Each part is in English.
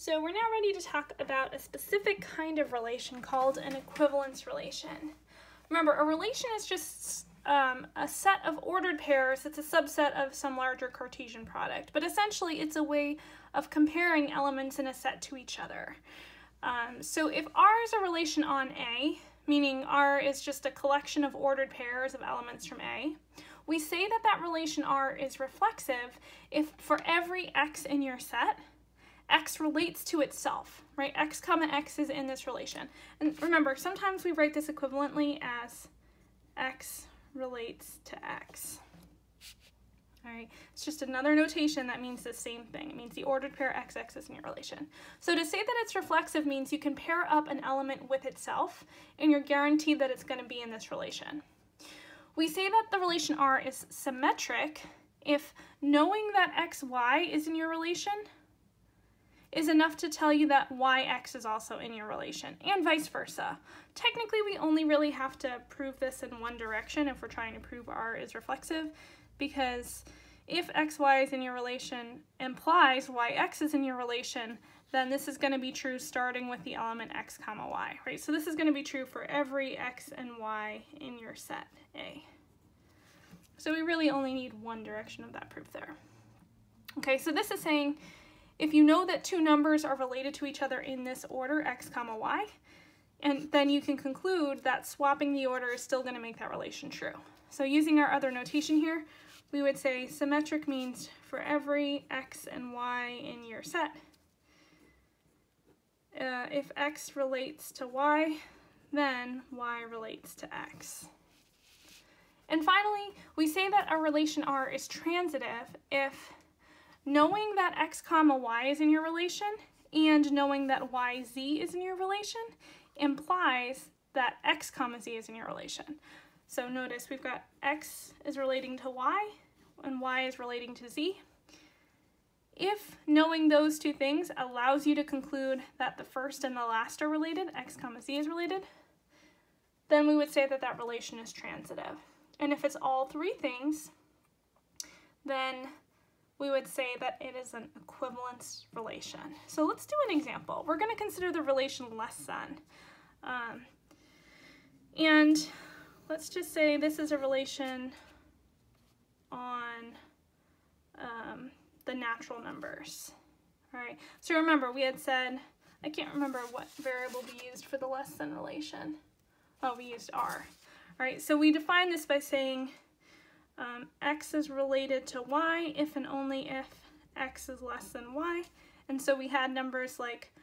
So we're now ready to talk about a specific kind of relation called an equivalence relation. Remember, a relation is just a set of ordered pairs. It's a subset of some larger Cartesian product, but essentially it's a way of comparing elements in a set to each other. So if R is a relation on A, meaning R is just a collection of ordered pairs of elements from A, we say that that relation R is reflexive if for every x in your set, x relates to itself, right? X comma x is in this relation. And remember, sometimes we write this equivalently as x relates to x. All right, it's just another notation that means the same thing. It means the ordered pair XX is in your relation. So to say that it's reflexive means you can pair up an element with itself and you're guaranteed that it's going to be in this relation. We say that the relation R is symmetric if knowing that XY is in your relation is enough to tell you that YX is also in your relation, and vice versa. Technically, we only really have to prove this in one direction if we're trying to prove R is reflexive, because if XY is in your relation implies YX is in your relation, then this is going to be true starting with the element x comma y, right? So this is going to be true for every x and y in your set A. So we really only need one direction of that proof there. Okay, so this is saying if you know that two numbers are related to each other in this order, x comma y, and then you can conclude that swapping the order is still going to make that relation true. So using our other notation here, we would say symmetric means for every x and y in your set, if x relates to y, then y relates to x. And finally, we say that a relation R is transitive if knowing that x comma y is in your relation and knowing that yz is in your relation implies that x comma z is in your relation. So notice we've got x is relating to y and y is relating to z. If knowing those two things allows you to conclude that the first and the last are related, x comma z is related, then we would say that that relation is transitive. And if it's all three things, then we would say that it is an equivalence relation. So let's do an example. We're going to consider the relation less than. And let's just say this is a relation on the natural numbers. All right, so remember we had said, I can't remember what variable we used for the less than relation. Oh, we used R. All right, so we define this by saying x is related to y if and only if x is less than y. And so we had numbers like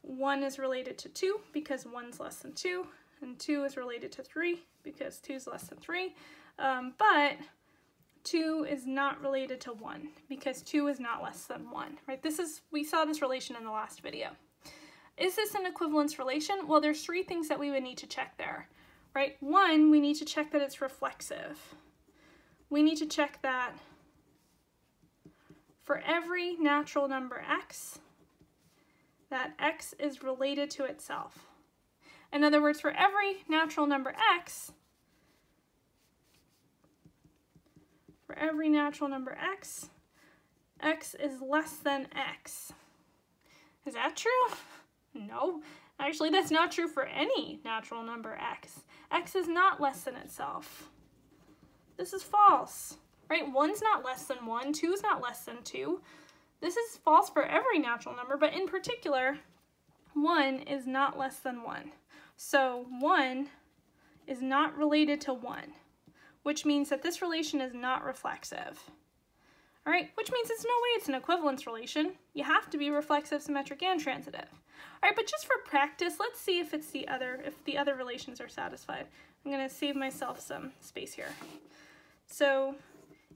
1 is related to 2 because 1's less than 2, and 2 is related to 3 because 2 is less than 3. But 2 is not related to 1 because 2 is not less than 1, right? We saw this relation in the last video. Is this an equivalence relation? Well, there's three things that we would need to check there, right? One, we need to check that it's reflexive. We need to check that for every natural number x, that x is related to itself. In other words, for every natural number x, x is less than x. Is that true? No. Actually, that's not true for any natural number x. X is not less than itself. This is false, right? 1's not less than 1, 2's not less than 2. This is false for every natural number, but in particular, 1 is not less than 1. So 1 is not related to 1, which means that this relation is not reflexive. All right, which means there's no way it's an equivalence relation. You have to be reflexive, symmetric, and transitive. All right, but just for practice, let's see if the other relations are satisfied. I'm going to save myself some space here. So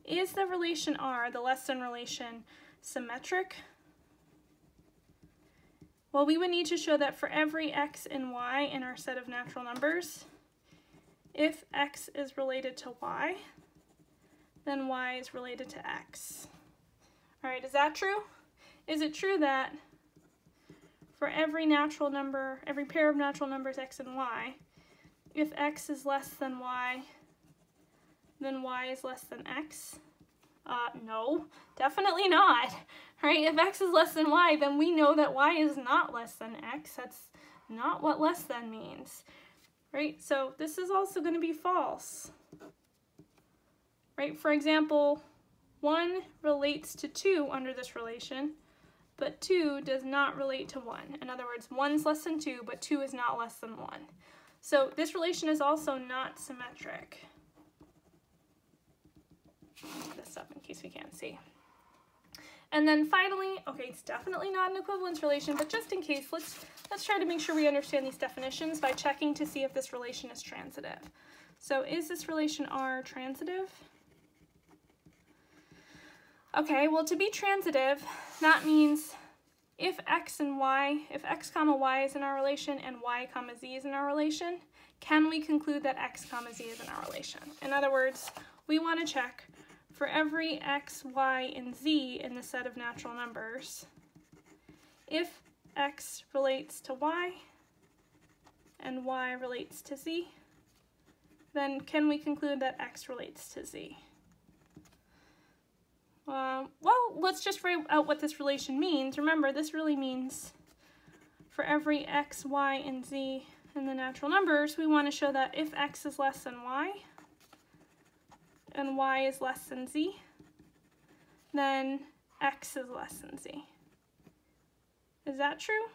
is the relation R, the less than relation, symmetric? Well, we would need to show that for every x and y in our set of natural numbers, if x is related to y, then y is related to x. All right, is that true? Is it true that for every natural number, every pair of natural numbers x and y, if x is less than y, then y is less than x? No, definitely not, right? If x is less than y, then we know that y is not less than x. That's not what less than means, right? So this is also going to be false, right? For example, 1 relates to 2 under this relation, but 2 does not relate to 1. In other words, 1's less than 2, but 2 is not less than 1. So this relation is also not symmetric. Look this up in case we can't see. And then finally, okay, it's definitely not an equivalence relation, but just in case, let's try to make sure we understand these definitions by checking to see if this relation is transitive. So is this relation R transitive? Okay, well, to be transitive, that means if x comma y is in our relation and y comma z is in our relation, can we conclude that x comma z is in our relation? In other words, we want to check for every x, y, and z in the set of natural numbers, if x relates to y and y relates to z, then can we conclude that x relates to z? Well, let's just write out what this relation means. Remember, this really means for every x, y, and z in the natural numbers, we want to show that if x is less than y and y is less than z, then x is less than z. Is that true?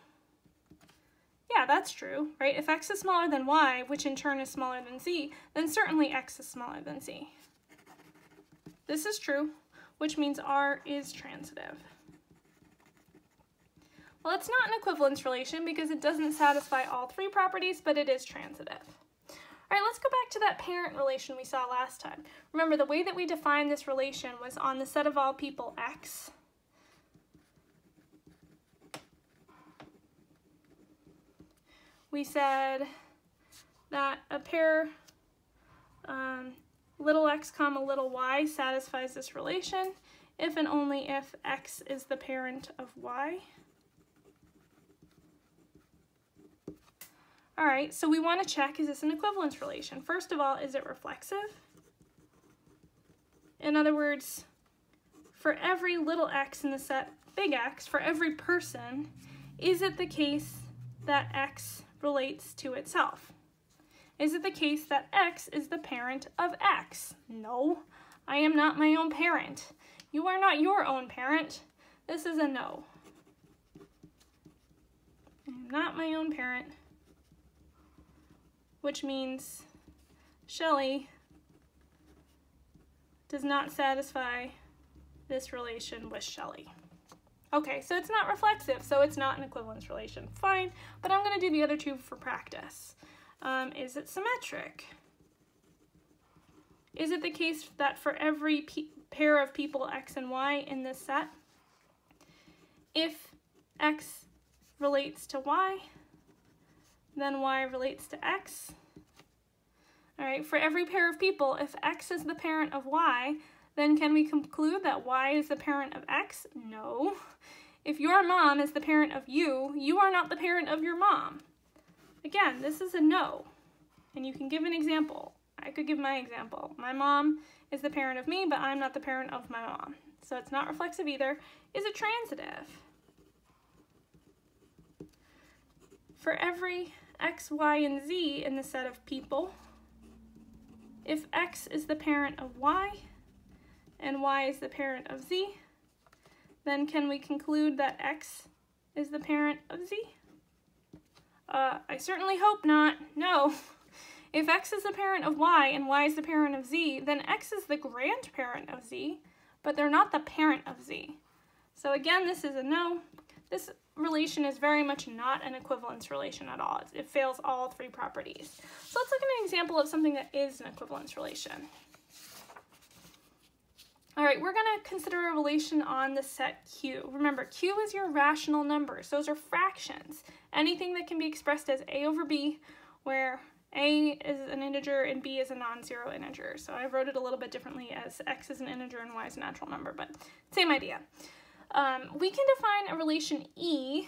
Yeah, that's true, right? If x is smaller than y, which in turn is smaller than z, then certainly x is smaller than z. This is true, which means R is transitive. Well, it's not an equivalence relation because it doesn't satisfy all 3 properties, but it is transitive. All right, let's go back to that parent relation we saw last time. Remember, the way that we defined this relation was on the set of all people x. We said that a pair little x comma little y satisfies this relation if and only if x is the parent of y. All right, so we want to check, is this an equivalence relation? First of all, is it reflexive? In other words, for every little x in the set big X, for every person, is it the case that x relates to itself? Is it the case that x is the parent of x? No, I am not my own parent. You are not your own parent. This is a no. I am not my own parent, which means Shelley does not satisfy this relation with Shelley. Okay, so it's not reflexive, so it's not an equivalence relation. Fine, but I'm going to do the other 2 for practice. Is it symmetric? Is it the case that for every pair of people x and y in this set, if x relates to y, then y relates to x? All right, for every pair of people, if x is the parent of y, then can we conclude that y is the parent of x? No. If your mom is the parent of you, you are not the parent of your mom. Again, this is a no. And you can give an example. I could give my example. My mom is the parent of me, but I'm not the parent of my mom. So it's not reflexive either. Is it transitive? For every x, y, and z in the set of people, if x is the parent of y and y is the parent of z, then can we conclude that x is the parent of z? I certainly hope not. No. If x is the parent of y and y is the parent of z, then x is the grandparent of z, but they're not the parent of z. So again, this is a no. This relation is very much not an equivalence relation at all. It fails all 3 properties. So let's look at an example of something that is an equivalence relation. All right, we're going to consider a relation on the set Q. Remember, Q is your rational numbers. Those are fractions. Anything that can be expressed as a over b, where a is an integer and b is a non-zero integer. So I wrote it a little bit differently as x is an integer and y is a natural number, but same idea. We can define a relation E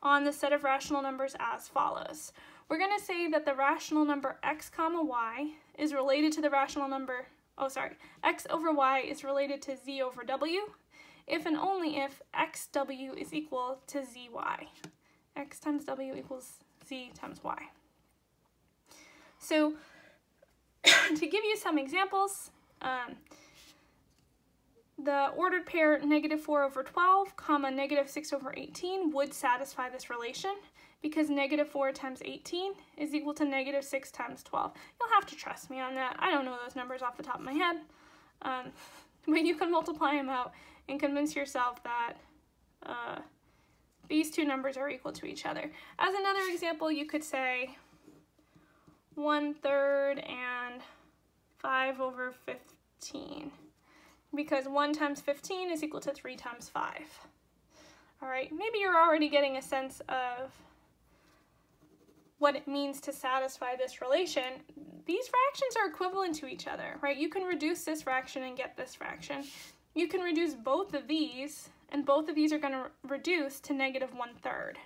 on the set of rational numbers as follows. We're going to say that the rational number x comma y is related to the rational number x over y is related to z over w if and only if xw is equal to zy. X times w equals z times y. So to give you some examples, the ordered pair -4/12, -6/18 would satisfy this relation because -4 times 18 is equal to -6 times 12. You'll have to trust me on that. I don't know those numbers off the top of my head, but you can multiply them out and convince yourself that these two numbers are equal to each other. As another example, you could say 1/3 and 5/15. Because 1 times 15 is equal to 3 times 5. All right, maybe you're already getting a sense of what it means to satisfy this relation. These fractions are equivalent to each other, right? You can reduce this fraction and get this fraction. You can reduce both of these, and both of these are going to reduce to -1/3.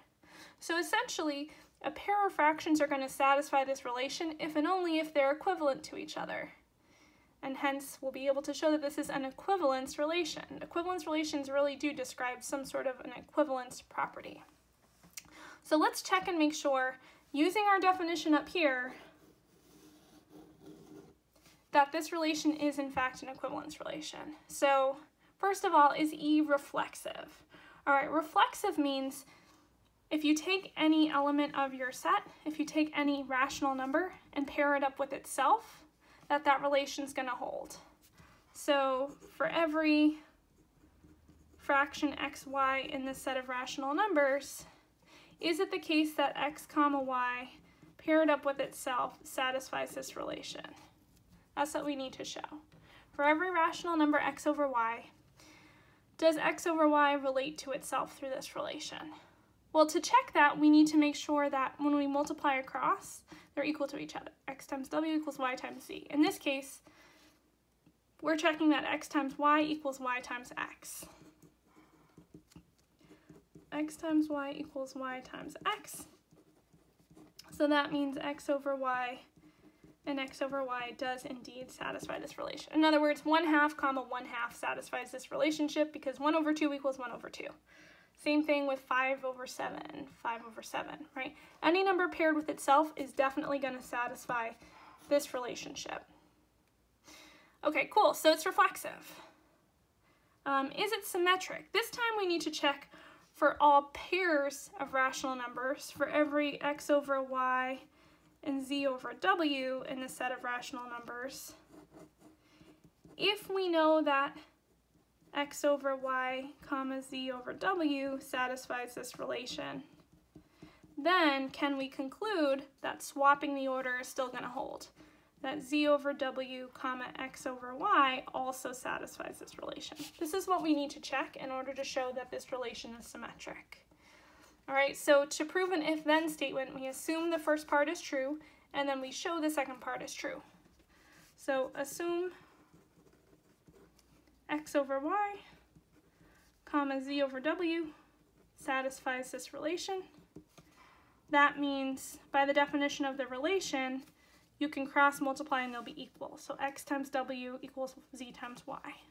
So essentially, a pair of fractions are going to satisfy this relation if and only if they're equivalent to each other. And hence, we'll be able to show that this is an equivalence relation. Equivalence relations really do describe some sort of an equivalence property. So let's check and make sure, using our definition up here, that this relation is in fact an equivalence relation. So first of all, is E reflexive? All right, reflexive means if you take any element of your set, if you take any rational number and pair it up with itself, that relation is going to hold. So for every fraction xy in this set of rational numbers, is it the case that x comma y paired up with itself satisfies this relation? That's what we need to show. For every rational number x over y, does x over y relate to itself through this relation? Well, to check that, we need to make sure that when we multiply across, they're equal to each other. X times w equals y times z. In this case, we're checking that x times y equals y times x. X times y equals y times x. So that means x over y and x over y does indeed satisfy this relation. In other words, 1/2 comma 1/2 satisfies this relationship because 1/2 equals 1/2. Same thing with 5/7, 5/7, right? Any number paired with itself is definitely going to satisfy this relationship. Okay, cool, so it's reflexive. Is it symmetric? This time we need to check for all pairs of rational numbers for every x over y and z over w in the set of rational numbers. If we know that x over y comma z over w satisfies this relation, then can we conclude that swapping the order is still going to hold? That z over w comma x over y also satisfies this relation. This is what we need to check in order to show that this relation is symmetric. All right, so to prove an if-then statement, we assume the first part is true, and then we show the second part is true. So assume x over y comma z over w satisfies this relation. That means, by the definition of the relation, you can cross multiply and they'll be equal. So x times w equals z times y.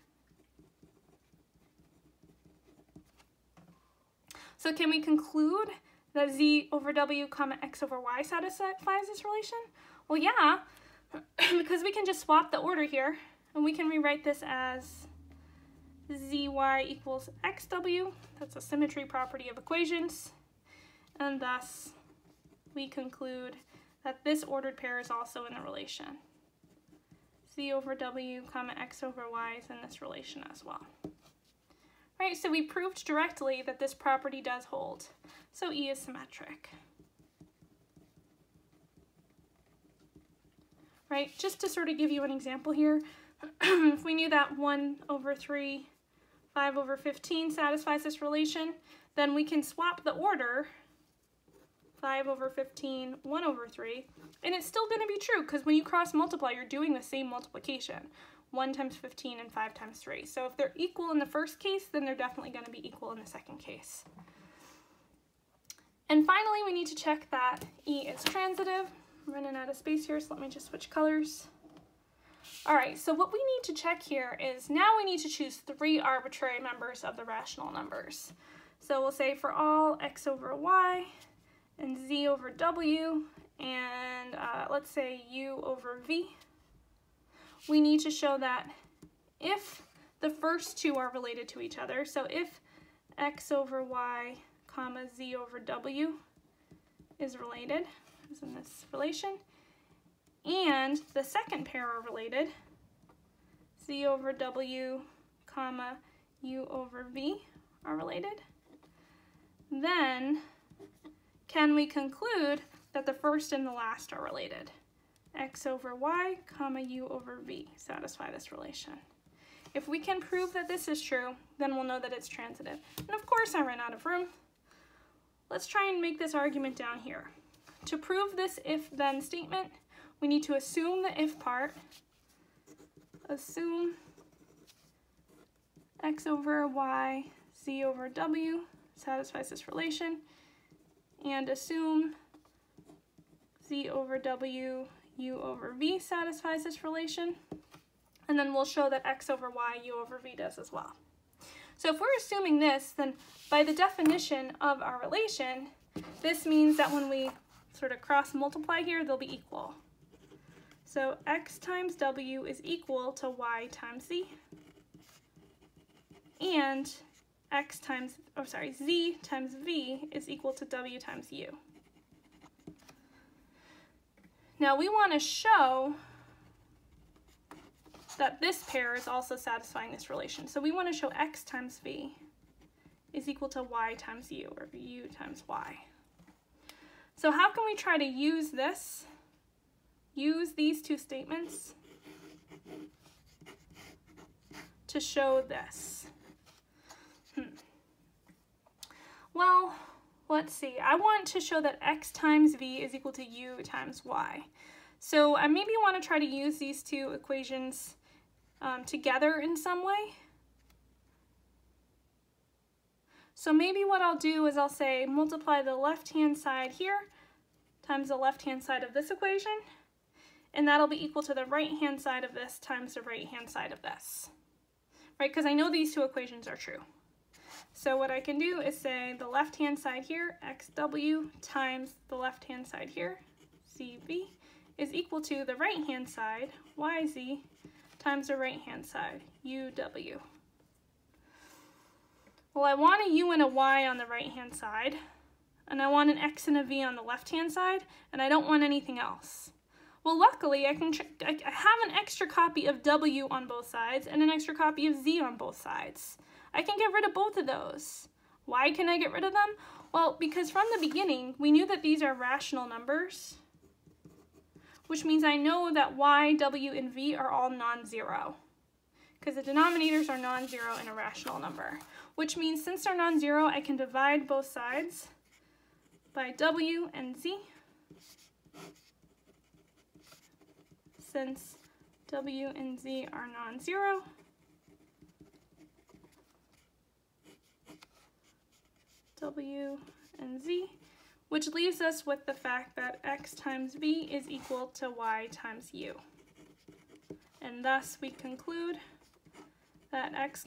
So can we conclude that z over w comma x over y satisfies this relation? Well, yeah, because we can just swap the order here, and we can rewrite this as zy equals xw. That's a symmetry property of equations, and thus we conclude that this ordered pair is also in the relation. Z over w comma x over y is in this relation as well. Right, so we proved directly that this property does hold. So E is symmetric. Right, just to sort of give you an example here, if we knew that 1/3, 5/15 satisfies this relation, then we can swap the order 5/15, 1/3, and it's still going to be true because when you cross multiply, you're doing the same multiplication. 1 times 15 and 5 times 3. So if they're equal in the first case, then they're definitely going to be equal in the second case. And finally, we need to check that E is transitive. I'm running out of space here, so let me just switch colors. All right, so what we need to check here is now we need to choose 3 arbitrary members of the rational numbers. So we'll say for all x over y and z over w and let's say u over v, we need to show that if the first 2 are related to each other, so if x over y comma z over w is related, as in this relation, and the second pair are related, z over w comma u over v are related, then can we conclude that the first and the last are related? X over y comma u over v satisfy this relation. If we can prove that this is true, then we'll know that it's transitive. And of course I ran out of room. Let's try and make this argument down here. To prove this if-then statement, we need to assume the if part, assume x over y, z over w satisfies this relation, and assume z over w, u over v satisfies this relation, and then we'll show that x over y, u over v does as well. So if we're assuming this, then by the definition of our relation, this means that when we sort of cross multiply here, they'll be equal. So x times w is equal to y times z, and z times v is equal to w times u. Now we want to show that this pair is also satisfying this relation. So we want to show x times v is equal to y times u, or u times y. So how can we try to use this? Use these 2 statements to show this. Well, let's see. I want to show that x times v is equal to u times y. So I maybe want to try to use these 2 equations together in some way. So maybe what I'll do is I'll say multiply the left-hand side here times the left-hand side of this equation, and that'll be equal to the right-hand side of this times the right-hand side of this, right? Because I know these 2 equations are true. So what I can do is say the left-hand side here, xw, times the left-hand side here, cv, is equal to the right-hand side, yz, times the right-hand side, uw. Well, I want a u and a y on the right-hand side, and I want an x and a v on the left-hand side, and I don't want anything else. Well, luckily, I have an extra copy of w on both sides and an extra copy of z on both sides. I can get rid of both of those. Why can I get rid of them? Well, because from the beginning, we knew that these are rational numbers, which means I know that y, w, and v are all non-zero, because the denominators are non-zero in a rational number, which means since they're non-zero, I can divide both sides by w and z. Since w and z are non-zero, w and z, which leaves us with the fact that x times v is equal to y times u. And thus we conclude that x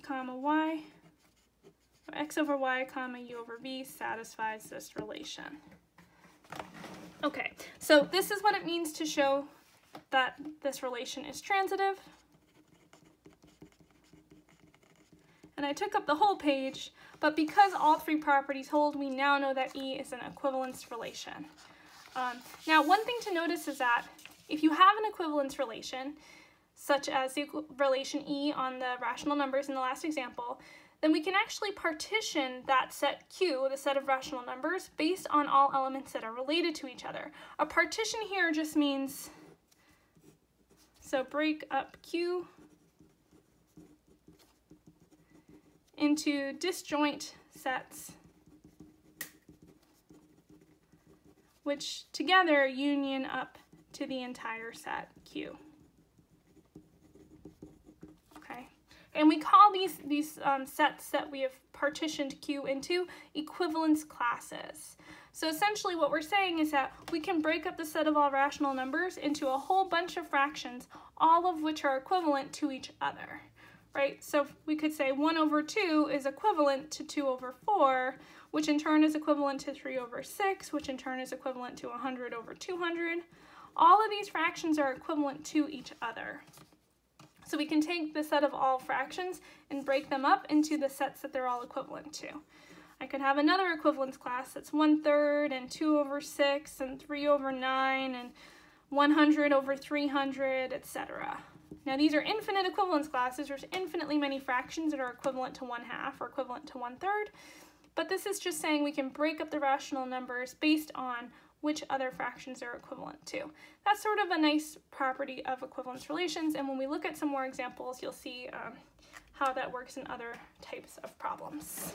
over y comma u over v satisfies this relation. Okay, so this is what it means to show that this relation is transitive. And I took up the whole page, but because all 3 properties hold, we now know that E is an equivalence relation. Now, one thing to notice is that if you have an equivalence relation, such as the relation E on the rational numbers in the last example, then we can actually partition that set Q, the set of rational numbers, based on all elements that are related to each other. A partition here just means, so break up Q into disjoint sets, which together union up to the entire set Q. Okay, and we call these sets that we have partitioned Q into equivalence classes. So essentially what we're saying is that we can break up the set of all rational numbers into a whole bunch of fractions, all of which are equivalent to each other, right? So we could say 1 over 2 is equivalent to 2 over 4, which in turn is equivalent to 3 over 6, which in turn is equivalent to 100 over 200. All of these fractions are equivalent to each other. So we can take the set of all fractions and break them up into the sets that they're all equivalent to. I could have another equivalence class that's 1/3 and 2 over 6 and 3 over 9 and 100 over 300, etc. Now these are infinite equivalence classes. There's infinitely many fractions that are equivalent to 1/2 or equivalent to 1/3, but this is just saying we can break up the rational numbers based on which other fractions they're equivalent to. That's sort of a nice property of equivalence relations, and when we look at some more examples, you'll see how that works in other types of problems.